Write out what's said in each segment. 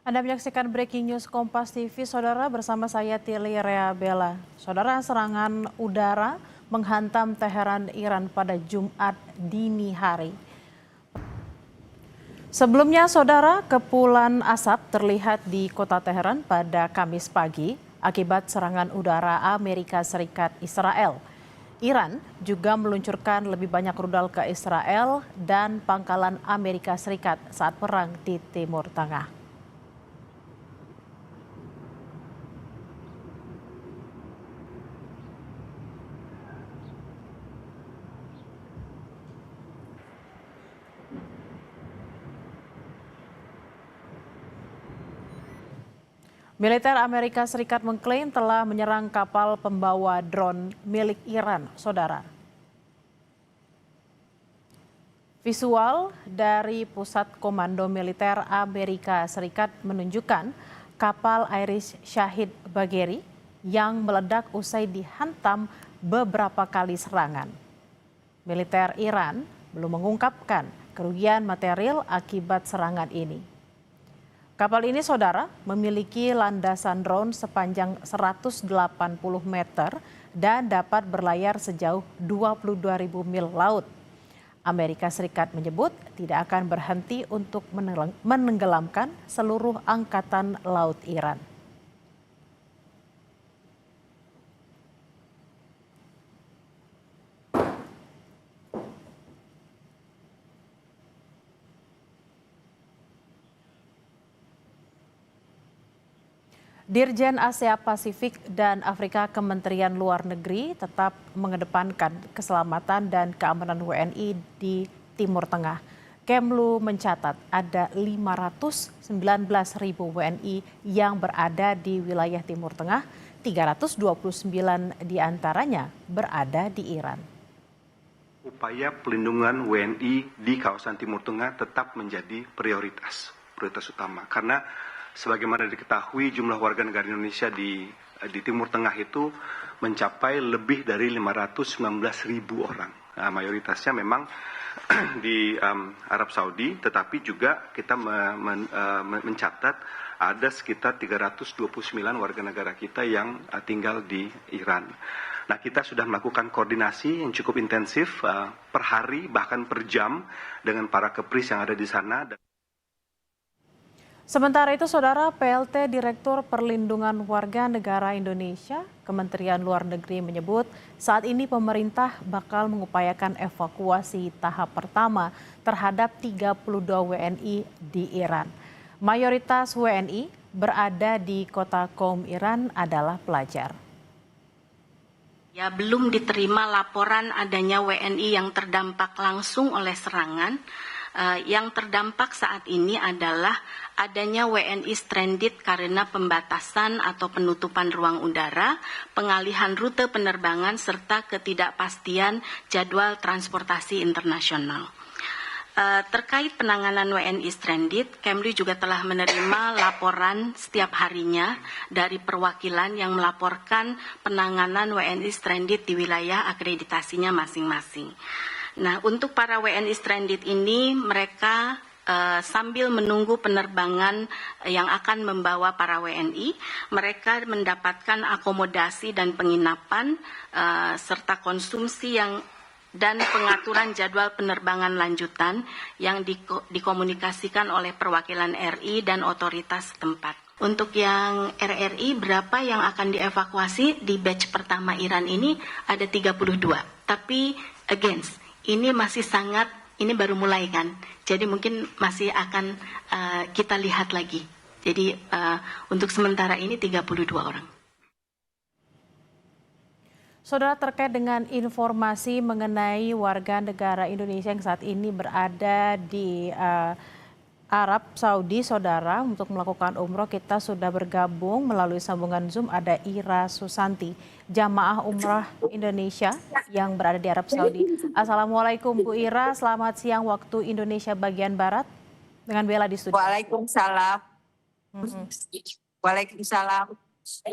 Anda menyaksikan Breaking News Kompas TV, Saudara, bersama saya Tili Rea Bella. Saudara, serangan udara menghantam Teheran, Iran pada Jumat dini hari. Sebelumnya, Saudara, kepulan asap terlihat di kota Teheran pada Kamis pagi akibat serangan udara Amerika Serikat Israel. Iran juga meluncurkan lebih banyak rudal ke Israel dan pangkalan Amerika Serikat saat perang di Timur Tengah. Militer Amerika Serikat mengklaim telah menyerang kapal pembawa drone milik Iran, Saudara. Visual dari Pusat Komando Militer Amerika Serikat menunjukkan kapal Irish Shahid Bagheri yang meledak usai dihantam beberapa kali serangan. Militer Iran belum mengungkapkan kerugian material akibat serangan ini. Kapal ini, Saudara, memiliki landasan drone sepanjang 180 meter dan dapat berlayar sejauh 22.000 mil laut. Amerika Serikat menyebut tidak akan berhenti untuk menenggelamkan seluruh angkatan laut Iran. Dirjen Asia Pasifik dan Afrika Kementerian Luar Negeri tetap mengedepankan keselamatan dan keamanan WNI di Timur Tengah. Kemlu mencatat ada 519.000 WNI yang berada di wilayah Timur Tengah, 329 diantaranya berada di Iran. Upaya pelindungan WNI di kawasan Timur Tengah tetap menjadi prioritas utama, karena sebagaimana diketahui jumlah warga negara Indonesia di Timur Tengah itu mencapai lebih dari 519.000 orang. Nah, mayoritasnya memang di Arab Saudi, tetapi juga kita mencatat ada sekitar 329 warga negara kita yang tinggal di Iran. Nah, kita sudah melakukan koordinasi yang cukup intensif per hari bahkan per jam dengan para kepris yang ada di sana. Sementara itu, Saudara, PLT Direktur Perlindungan Warga Negara Indonesia, Kementerian Luar Negeri menyebut saat ini pemerintah bakal mengupayakan evakuasi tahap pertama terhadap 32 WNI di Iran. Mayoritas WNI berada di kota Qom Iran adalah pelajar. Ya, belum diterima laporan adanya WNI yang terdampak langsung oleh serangan. Yang terdampak saat ini adalah adanya WNI stranded karena pembatasan atau penutupan ruang udara, pengalihan rute penerbangan, serta ketidakpastian jadwal transportasi internasional. Terkait penanganan WNI stranded, Kemlu juga telah menerima laporan setiap harinya dari perwakilan yang melaporkan penanganan WNI stranded di wilayah akreditasinya masing-masing. Nah, untuk para WNI stranded ini, mereka sambil menunggu penerbangan yang akan membawa para WNI, mereka mendapatkan akomodasi dan penginapan serta konsumsi dan pengaturan jadwal penerbangan lanjutan yang dikomunikasikan oleh perwakilan RI dan otoritas setempat. Untuk yang RRI, berapa yang akan dievakuasi di batch pertama Iran ini ada 32. Tapi again, ini masih ini baru mulai kan, jadi mungkin masih akan kita lihat lagi. Jadi untuk sementara ini 32 orang. Saudara, terkait dengan informasi mengenai warga negara Indonesia yang saat ini berada di Arab Saudi, Saudara, untuk melakukan umroh, kita sudah bergabung melalui sambungan Zoom, ada Ira Susanti, jamaah umrah Indonesia yang berada di Arab Saudi. Assalamualaikum Bu Ira, selamat siang waktu Indonesia bagian Barat, dengan Bella di studio. Waalaikumsalam. Waalaikumsalam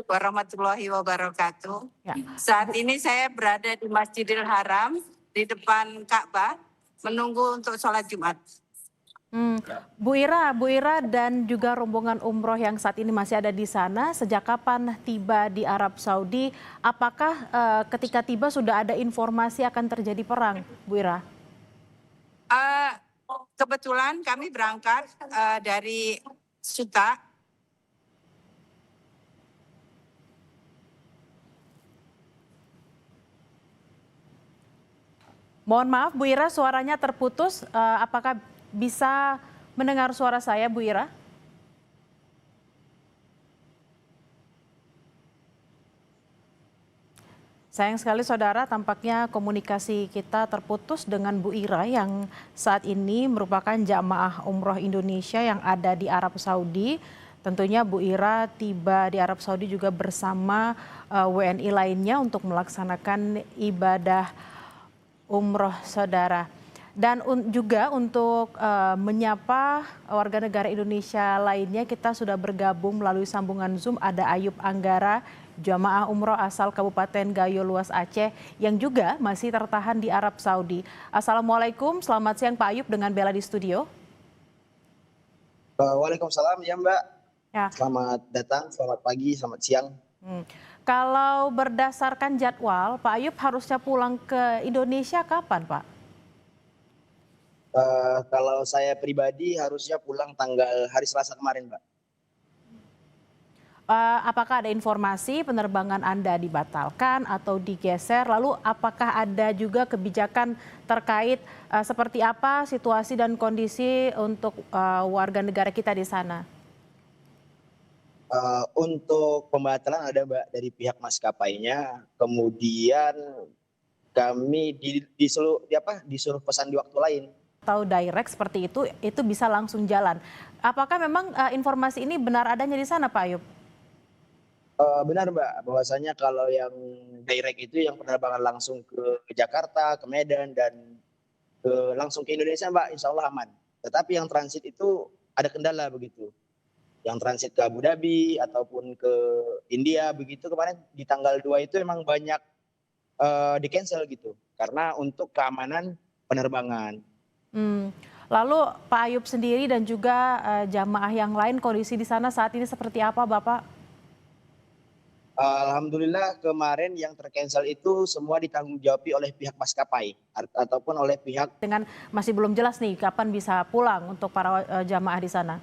warahmatullahi wabarakatuh. Ya. Saat ini saya berada di Masjidil Haram di depan Ka'bah menunggu untuk sholat Jumat. Bu Ira dan juga rombongan umroh yang saat ini masih ada di sana, sejak kapan tiba di Arab Saudi? Apakah ketika tiba sudah ada informasi akan terjadi perang, Bu Ira? Eh, Kebetulan kami berangkat dari Suta. Mohon maaf Bu Ira, suaranya terputus. Apakah bisa mendengar suara saya, Bu Ira? Sayang sekali saudara, tampaknya komunikasi kita terputus dengan Bu Ira yang saat ini merupakan jamaah umroh Indonesia yang ada di Arab Saudi. Tentunya Bu Ira tiba di Arab Saudi juga bersama WNI lainnya untuk melaksanakan ibadah umroh saudara. Dan juga untuk menyapa warga negara Indonesia lainnya, kita sudah bergabung melalui sambungan Zoom. Ada Ayub Anggara, jamaah umroh asal Kabupaten Gayo Luas Aceh yang juga masih tertahan di Arab Saudi. Assalamualaikum, selamat siang Pak Ayub dengan Bella di studio. Waalaikumsalam ya Mbak. Ya. Selamat datang, selamat pagi, selamat siang. Kalau berdasarkan jadwal, Pak Ayub harusnya pulang ke Indonesia kapan Pak? Kalau saya pribadi harusnya pulang tanggal hari Selasa kemarin, Mbak. Apakah ada informasi penerbangan Anda dibatalkan atau digeser? Lalu apakah ada juga kebijakan terkait seperti apa situasi dan kondisi untuk warga negara kita di sana? Untuk pembatalan ada Mbak dari pihak maskapainya, kemudian kami disuruh pesan di waktu lain. Atau direct seperti itu bisa langsung jalan. Apakah memang informasi ini benar adanya di sana Pak Ayub? Benar Mbak, bahwasanya kalau yang direct itu yang penerbangan langsung ke Jakarta, ke Medan, dan langsung ke Indonesia Mbak, insya Allah aman. Tetapi yang transit itu ada kendala begitu. Yang transit ke Abu Dhabi ataupun ke India begitu kemarin di tanggal 2 itu emang banyak di cancel gitu. Karena untuk keamanan penerbangan. Lalu Pak Ayub sendiri dan juga jamaah yang lain kondisi di sana saat ini seperti apa Bapak? Alhamdulillah kemarin yang tercancel itu semua ditanggung jawabi oleh pihak maskapai ataupun oleh pihak. Dengan masih belum jelas nih kapan bisa pulang untuk para jamaah di sana?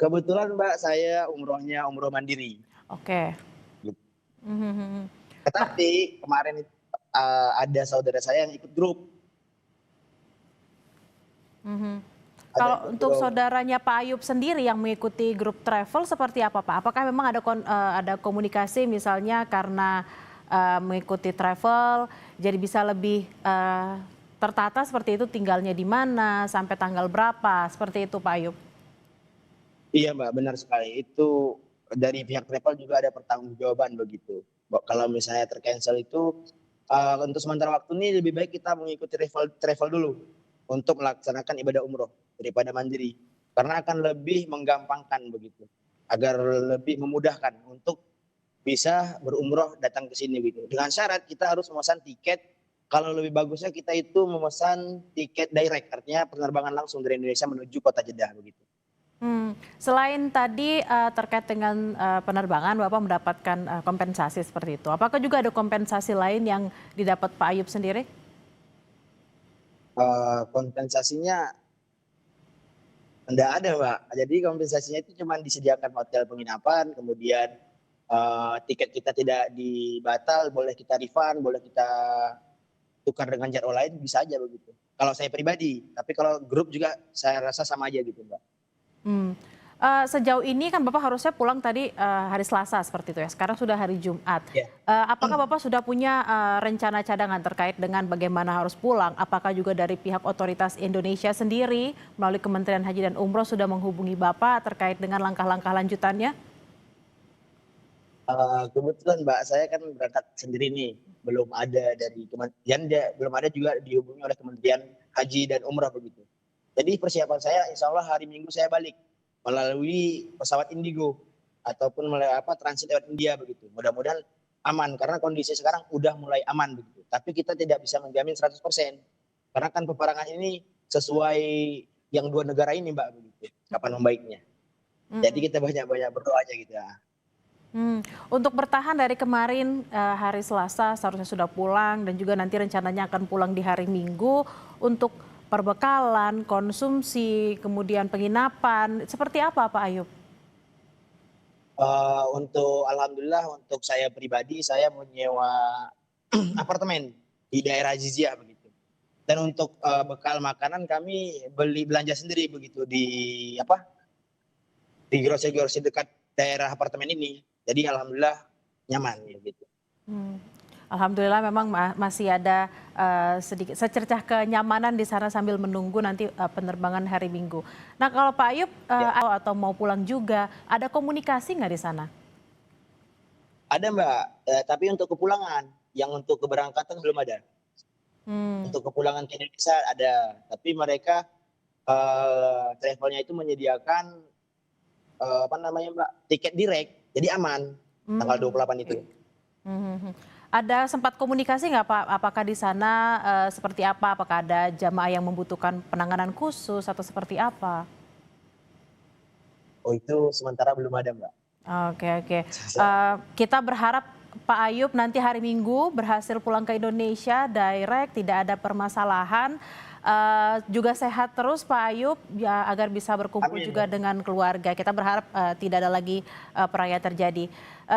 Kebetulan Mbak saya umrohnya umroh mandiri. Oke. Tetapi kemarin ada saudara saya yang ikut grup. Kalau untuk saudaranya Pak Ayub sendiri yang mengikuti grup travel seperti apa Pak? Apakah memang ada komunikasi misalnya karena mengikuti travel jadi bisa lebih tertata seperti itu, tinggalnya di mana, sampai tanggal berapa, seperti itu Pak Ayub? Iya Mbak, benar sekali. Itu dari pihak travel juga ada pertanggungjawaban begitu. Kalau misalnya tercancel itu untuk sementara waktu ini lebih baik kita mengikuti travel dulu untuk melaksanakan ibadah umroh daripada mandiri, karena akan lebih menggampangkan begitu, agar lebih memudahkan untuk bisa berumroh datang ke sini begitu. Dengan syarat kita harus memesan tiket. Kalau lebih bagusnya kita itu memesan tiket direct, artinya penerbangan langsung dari Indonesia menuju kota Jeddah begitu. Selain tadi terkait dengan penerbangan, Bapak mendapatkan kompensasi seperti itu. Apakah juga ada kompensasi lain yang didapat Pak Ayub sendiri? Kompensasinya tidak ada Mbak. Jadi kompensasinya itu cuma disediakan hotel penginapan, kemudian tiket kita tidak dibatal, boleh kita refund, boleh kita tukar dengan jadwal lain, bisa aja begitu. Kalau saya pribadi, tapi kalau grup juga saya rasa sama aja gitu Mbak. Sejauh ini kan Bapak harusnya pulang tadi hari Selasa seperti itu ya. Sekarang sudah hari Jumat. Yeah. Apakah Bapak sudah punya rencana cadangan terkait dengan bagaimana harus pulang? Apakah juga dari pihak otoritas Indonesia sendiri melalui Kementerian Haji dan Umroh sudah menghubungi Bapak terkait dengan langkah-langkah lanjutannya? Kebetulan Mbak, saya kan berangkat sendiri nih, belum ada dari kementerian, belum ada juga dihubungi oleh Kementerian Haji dan Umrah begitu. Jadi persiapan saya insya Allah hari Minggu saya balik melalui pesawat Indigo ataupun melalui transit lewat India begitu. Mudah-mudahan aman karena kondisi sekarang udah mulai aman begitu. Tapi kita tidak bisa menjamin 100% karena kan peperangan ini sesuai yang dua negara ini Mbak begitu. Kapan membaiknya. Jadi kita banyak-banyak berdoa aja gitu ya. Untuk bertahan dari kemarin hari Selasa seharusnya sudah pulang dan juga nanti rencananya akan pulang di hari Minggu untuk perbekalan, konsumsi, kemudian penginapan, seperti apa Pak Ayub? Untuk alhamdulillah untuk saya pribadi saya menyewa apartemen di daerah Jizya begitu. Dan untuk bekal makanan kami belanja sendiri begitu di grocery-grocery dekat daerah apartemen ini. Jadi alhamdulillah nyaman gitu. Alhamdulillah memang masih ada sedikit secercah kenyamanan di sana sambil menunggu nanti penerbangan hari Minggu. Nah kalau Pak Ayub atau mau pulang juga, ada komunikasi nggak di sana? Ada Mbak, tapi untuk kepulangan, yang untuk keberangkatan belum ada. Untuk kepulangan ke Indonesia ada, tapi mereka travelnya itu menyediakan Mbak, tiket direct, jadi aman tanggal 28 itu. Ada sempat komunikasi nggak Pak? Apakah di sana seperti apa? Apakah ada jamaah yang membutuhkan penanganan khusus atau seperti apa? Oh itu sementara belum ada Mbak. Oke. Kita berharap Pak Ayub nanti hari Minggu berhasil pulang ke Indonesia direct, tidak ada permasalahan. Juga sehat terus Pak Ayub ya, agar bisa berkumpul Amin. juga dengan keluarga. Kita berharap tidak ada lagi perayaan terjadi.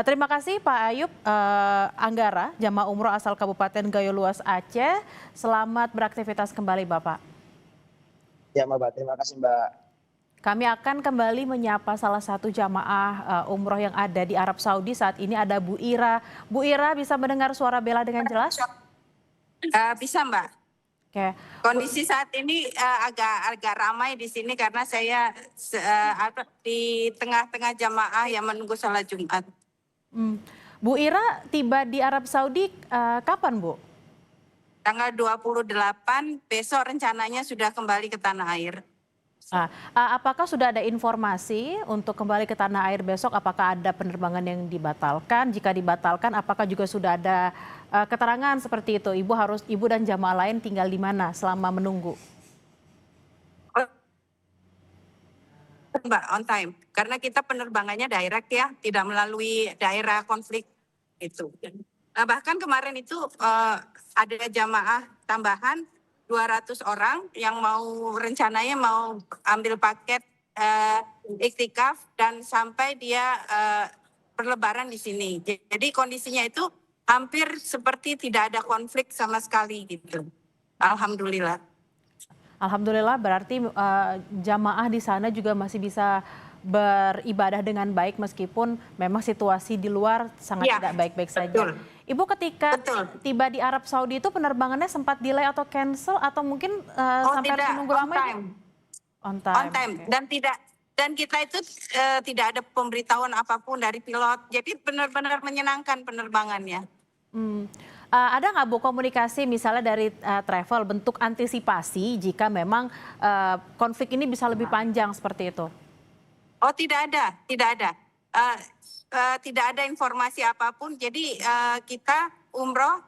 Terima kasih Pak Ayub Anggara, jamaah umroh asal Kabupaten Gayo Luas Aceh. Selamat beraktivitas kembali Bapak. Ya Mbak, terima kasih Mbak. Kami akan kembali menyapa salah satu jamaah umroh yang ada di Arab Saudi saat ini, ada Bu Ira. Bu Ira bisa mendengar suara Bella dengan jelas? Bisa Mbak. Oke. Kondisi saat ini agak ramai di sini karena saya di tengah-tengah jamaah yang menunggu sholat Jumat. Bu Ira tiba di Arab Saudi kapan Bu? Tanggal 28 besok rencananya sudah kembali ke tanah air. Apakah sudah ada informasi untuk kembali ke tanah air besok? Apakah ada penerbangan yang dibatalkan? Jika dibatalkan, apakah juga sudah ada keterangan seperti itu? Ibu dan jamaah lain tinggal di mana selama menunggu? Mbak, on time. Karena kita penerbangannya direct ya, tidak melalui daerah konflik itu. Bahkan kemarin itu ada jamaah tambahan 200 orang yang rencananya mau ambil paket iktikaf dan sampai dia berlebaran di sini. Jadi kondisinya itu hampir seperti tidak ada konflik sama sekali gitu. Alhamdulillah. Alhamdulillah berarti jamaah di sana juga masih bisa beribadah dengan baik meskipun memang situasi di luar sangat tidak baik-baik saja. Betul. Ibu ketika tiba di Arab Saudi itu penerbangannya sempat delay atau cancel atau mungkin sampai harus menunggu lama? On time. Okay. Dan kita itu tidak ada pemberitahuan apapun dari pilot. Jadi benar-benar menyenangkan penerbangannya. Ada nggak Bu komunikasi misalnya dari travel bentuk antisipasi jika memang konflik ini bisa lebih panjang seperti itu? Oh tidak ada. Tidak ada informasi apapun. Jadi kita umroh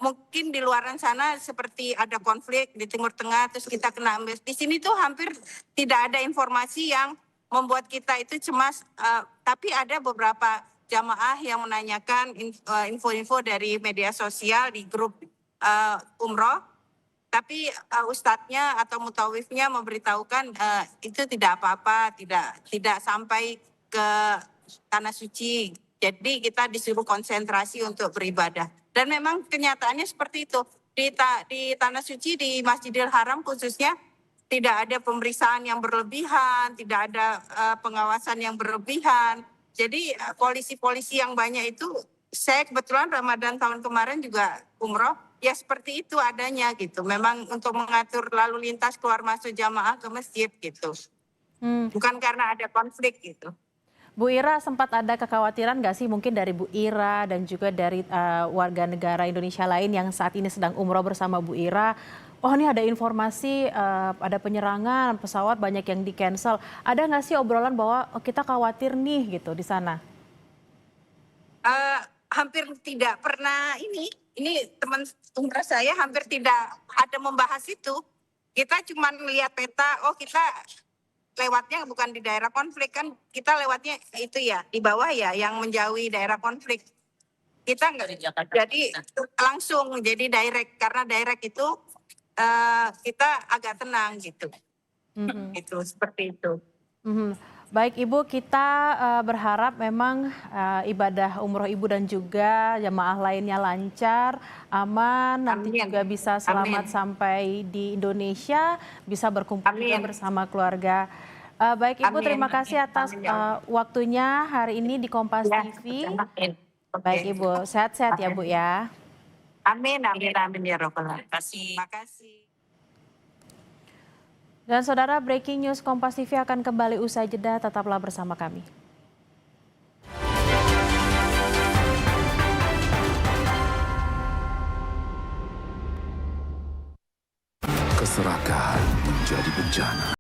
mungkin di luaran sana seperti ada konflik di Timur Tengah terus kita kena ambil. Di sini tuh hampir tidak ada informasi yang membuat kita itu cemas. Tapi ada beberapa jamaah yang menanyakan info-info dari media sosial di grup umroh. Tapi ustadznya atau mutawifnya memberitahukan itu tidak apa-apa, tidak sampai ke tanah suci. Jadi kita disuruh konsentrasi untuk beribadah. Dan memang kenyataannya seperti itu. Di tanah suci di Masjidil Haram khususnya tidak ada pemeriksaan yang berlebihan, tidak ada pengawasan yang berlebihan. Jadi polisi-polisi yang banyak itu, saya kebetulan Ramadan tahun kemarin juga umroh, ya seperti itu adanya gitu. Memang untuk mengatur lalu lintas keluar masuk jamaah ke masjid gitu. Bukan karena ada konflik gitu. Bu Ira, sempat ada kekhawatiran nggak sih mungkin dari Bu Ira dan juga dari warga negara Indonesia lain yang saat ini sedang umroh bersama Bu Ira? Oh ini ada informasi ada penyerangan pesawat banyak yang di cancel. Ada nggak sih obrolan bahwa kita khawatir nih gitu di sana? Hampir tidak pernah ini teman umrah saya hampir tidak ada membahas itu. kita cuma lihat peta, oh kita lewatnya bukan di daerah konflik kan, kita lewatnya itu ya di bawah ya yang menjauhi daerah konflik. Kita nggak jadi langsung jadi direct, karena direct itu kita agak tenang gitu. Itu seperti itu. Baik Ibu, kita berharap memang ibadah umroh Ibu dan juga jamaah lainnya lancar, aman, nanti Amin. juga bisa selamat Amin. sampai di Indonesia, bisa berkumpul juga Amin. bersama keluarga. Baik Ibu, Amin. terima kasih atas Amin, ya waktunya hari ini di Kompas Ya, TV. amin. Oke. Baik Ibu, sehat-sehat ya Bu ya. Amin, amin, amin ya Robbal Alamin. Terima kasih. Dan saudara, breaking news Kompas TV akan kembali usai jeda, tetaplah bersama kami. Keserakahan menjadi bencana.